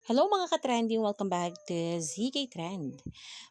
Hello mga ka-trending! Welcome back to ZK Trend.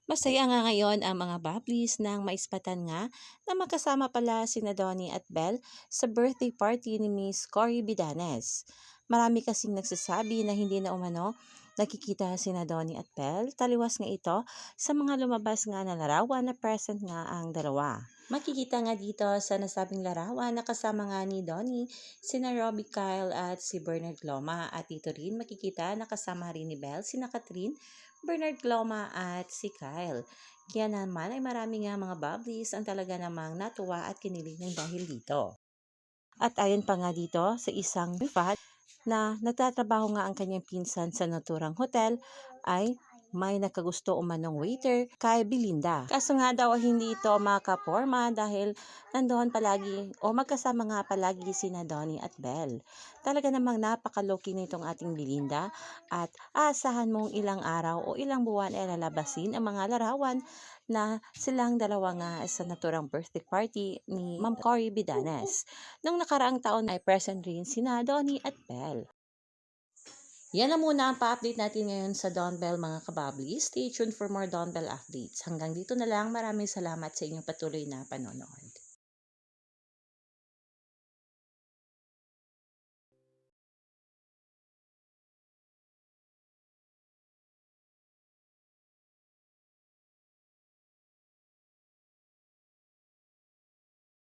Masaya nga ngayon ang mga bablis ng maispatan nga na magkasama pala sina Donnie at Belle sa birthday party ni Miss Cory Bidanes. Marami kasing nagsasabi na hindi na umano nakikita sina Donnie at Belle. Taliwas nga ito sa mga lumabas nga na larawan na present nga ang dalawa. Makikita nga dito sa nasabing larawan na kasama nga ni Donnie sina Robbie Kyle at si Bernard Loma, at dito rin makikita na kasama rin ni Belle sina Catherine, Bernard Loma at si Kyle. Kaya naman ay marami nga mga bablis ang talaga namang natuwa at kinilig ng dahil dito. At ayon pa nga dito sa isang fan na nagtatrabaho nga ang kanyang pinsan sa naturang hotel ay may nakagusto umanong waiter kay Belinda. Kaso nga daw hindi ito makaporma dahil nandoon palagi o magkasama nga palagi sina Donnie at Belle. Talaga namang napakaloki nitong ating Belinda at aasahan mong ilang araw o ilang buwan ay lalabasin ang mga larawan na silang dalawa nga sa naturang birthday party ni Ma'am Cory Bidanes. Nung nakaraang taon ay present rin sina Donnie at Belle. Yan na muna ang pa-update natin ngayon sa Don Bell mga kababli. Stay tuned for more Don Bell updates. Hanggang dito na lang. Maraming salamat sa inyong patuloy na panonood.